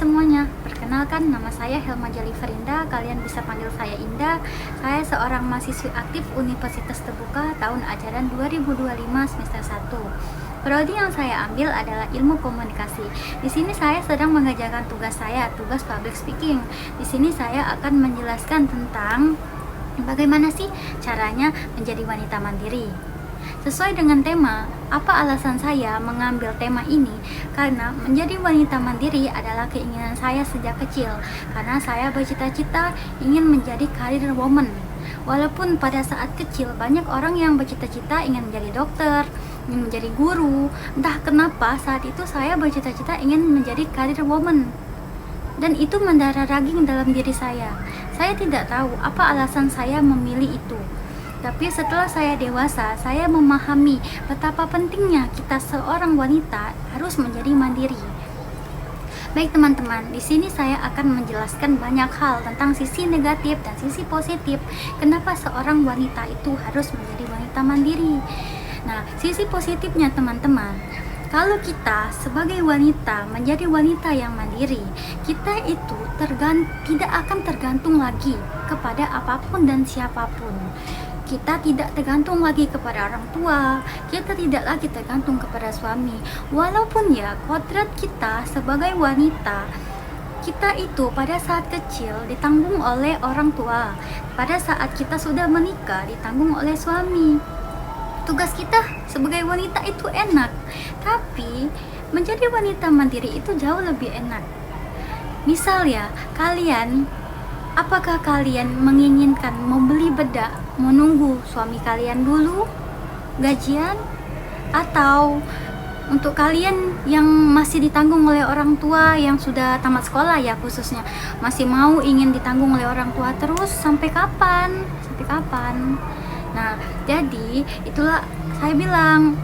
semuanya, perkenalkan nama saya Helma Jaliferinda, kalian bisa panggil saya Indah. Saya seorang mahasiswi aktif Universitas Terbuka tahun ajaran 2025 semester 1. Prodi yang saya ambil adalah ilmu komunikasi. Di sini saya sedang mengerjakan tugas saya, tugas public speaking. Di sini saya akan menjelaskan tentang bagaimana sih caranya menjadi wanita mandiri. Sesuai dengan tema, apa alasan saya mengambil tema ini? Karena menjadi wanita mandiri adalah keinginan saya sejak kecil. Karena saya bercita-cita ingin menjadi career woman. Walaupun pada saat kecil banyak orang yang bercita-cita ingin menjadi dokter, ingin menjadi guru. Entah kenapa saat itu saya bercita-cita ingin menjadi career woman. Dan itu mendarah daging dalam diri saya. Saya tidak tahu apa alasan saya memilih itu. Tapi setelah saya dewasa, saya memahami betapa pentingnya kita seorang wanita harus menjadi mandiri. Baik teman-teman, di sini saya akan menjelaskan banyak hal tentang sisi negatif dan sisi positif. Kenapa seorang wanita itu harus menjadi wanita mandiri? Nah, sisi positifnya teman-teman, kalau kita sebagai wanita menjadi wanita yang mandiri, kita itu tidak akan tergantung lagi kepada apapun dan siapapun. Kita tidak tergantung lagi kepada orang tua, kita tidak lagi tergantung kepada suami. Walaupun ya kodrat kita sebagai wanita, kita itu pada saat kecil ditanggung oleh orang tua, pada saat kita sudah menikah ditanggung oleh suami. Tugas kita sebagai wanita itu enak, tapi menjadi wanita mandiri itu jauh lebih enak. Misal ya, apakah kalian menginginkan membeli bedak, menunggu suami kalian dulu gajian? Atau untuk kalian yang masih ditanggung oleh orang tua, yang sudah tamat sekolah ya khususnya, masih mau ingin ditanggung oleh orang tua terus sampai kapan? Nah, jadi itulah saya bilang,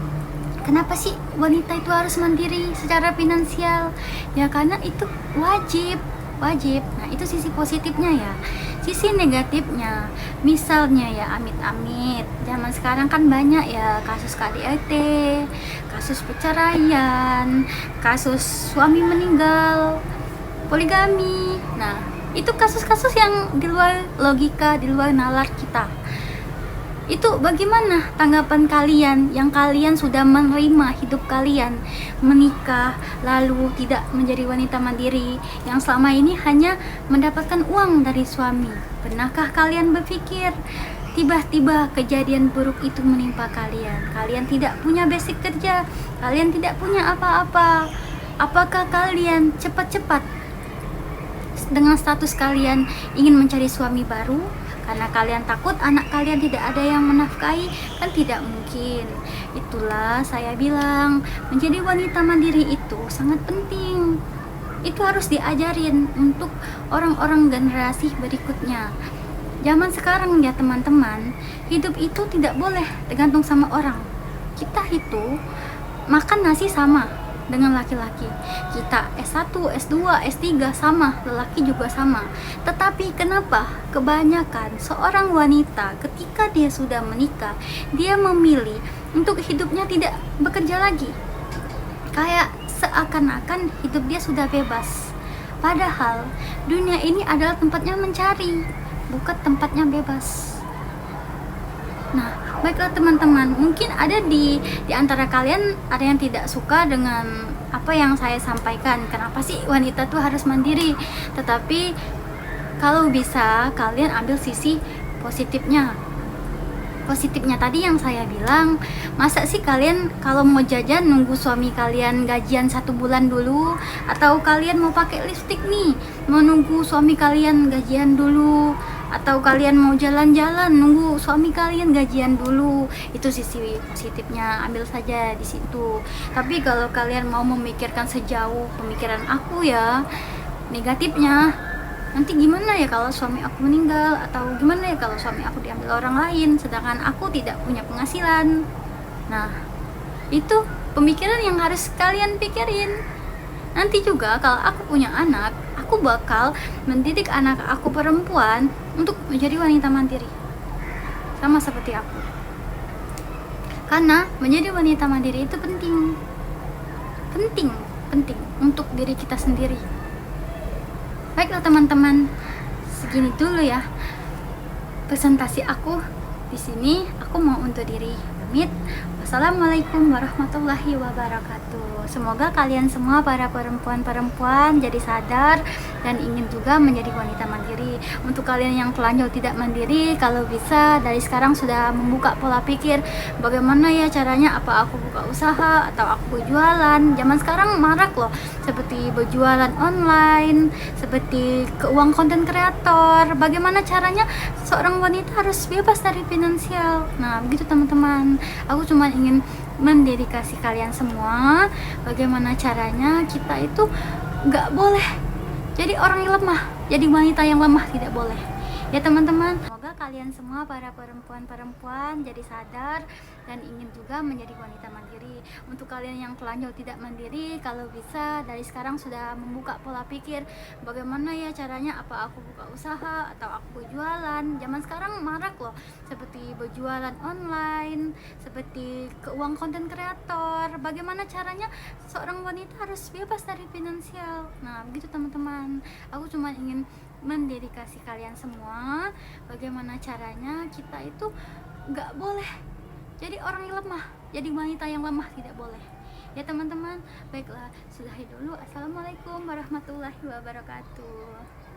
kenapa sih wanita itu harus mandiri secara finansial? Ya karena itu wajib. Nah, itu sisi positifnya ya. Sisi negatifnya, misalnya ya amit-amit, zaman sekarang kan banyak ya kasus KDRT, kasus perceraian, kasus suami meninggal, poligami. Nah, itu kasus-kasus yang di luar logika, di luar nalar kita. Itu bagaimana tanggapan kalian yang kalian sudah menerima hidup kalian menikah lalu tidak menjadi wanita mandiri yang selama ini hanya mendapatkan uang dari suami? Pernahkah kalian berpikir tiba-tiba kejadian buruk itu menimpa kalian? Kalian tidak punya basic kerja, kalian tidak punya apa-apa. Apakah kalian cepat-cepat dengan status kalian ingin mencari suami baru? Karena kalian takut anak kalian tidak ada yang menafkahi? Kan tidak mungkin. Itulah saya bilang, menjadi wanita mandiri itu sangat penting. Itu harus diajarin untuk orang-orang generasi berikutnya. Zaman sekarang ya teman-teman, hidup itu tidak boleh tergantung sama orang. Kita itu makan nasi sama dengan laki-laki, kita S1, S2, S3 sama, lelaki juga sama. Tetapi kenapa kebanyakan seorang wanita ketika dia sudah menikah, dia memilih untuk hidupnya tidak bekerja lagi? Kayak seakan-akan hidup dia sudah bebas. Padahal dunia ini adalah tempatnya mencari, bukan tempatnya bebas. Nah, baiklah teman-teman, mungkin ada di antara kalian ada yang tidak suka dengan apa yang saya sampaikan. Kenapa sih wanita tuh harus mandiri? Tetapi kalau bisa kalian ambil sisi positifnya. Positifnya tadi yang saya bilang, masa sih kalian kalau mau jajan nunggu suami kalian gajian 1 bulan dulu? Atau kalian mau pakai lipstik nih, mau nunggu suami kalian gajian dulu? Atau kalian mau jalan-jalan nunggu suami kalian gajian dulu? Itu sisi positifnya, ambil saja di situ. Tapi kalau kalian mau memikirkan sejauh pemikiran aku ya, negatifnya, nanti gimana ya kalau suami aku meninggal? Atau gimana ya kalau suami aku diambil orang lain sedangkan aku tidak punya penghasilan? Nah, itu pemikiran yang harus kalian pikirin. Nanti juga kalau aku punya anak, aku bakal mendidik anak aku perempuan untuk menjadi wanita mandiri, sama seperti aku. Karena menjadi wanita mandiri itu penting untuk diri kita sendiri. Baiklah teman-teman, segini dulu ya presentasi aku. Di sini aku mau undur diri pamit. Wassalamualaikum warahmatullahi wabarakatuh. Semoga kalian semua para perempuan-perempuan jadi sadar dan ingin juga menjadi wanita mandiri. Untuk kalian yang telanjang tidak mandiri, kalau bisa dari sekarang sudah membuka pola pikir, bagaimana ya caranya, apa aku buka usaha atau aku berjualan. Zaman sekarang marak loh, seperti berjualan online, seperti keuangan konten kreator. Bagaimana caranya seorang wanita harus bebas dari finansial. Nah begitu teman-teman, aku cuma ingin mendedikasi kalian semua bagaimana caranya kita itu nggak boleh jadi orang yang lemah, jadi wanita yang lemah, tidak boleh ya teman-teman. Semoga kalian semua para perempuan-perempuan jadi sadar dan ingin juga menjadi wanita mandiri. Untuk kalian yang telanjang tidak mandiri, kalau bisa dari sekarang sudah membuka pola pikir, bagaimana ya caranya, apa aku buka usaha atau aku berjualan. Zaman sekarang marak loh, seperti berjualan online, seperti keuangan konten kreator. Bagaimana caranya seorang wanita harus bebas dari finansial. Nah begitu teman-teman, aku cuma ingin mendedikasi kalian semua bagaimana caranya kita itu nggak boleh jadi orang yang lemah, jadi wanita yang lemah, tidak boleh ya teman-teman. Baiklah, sudahi dulu. Assalamualaikum warahmatullahi wabarakatuh.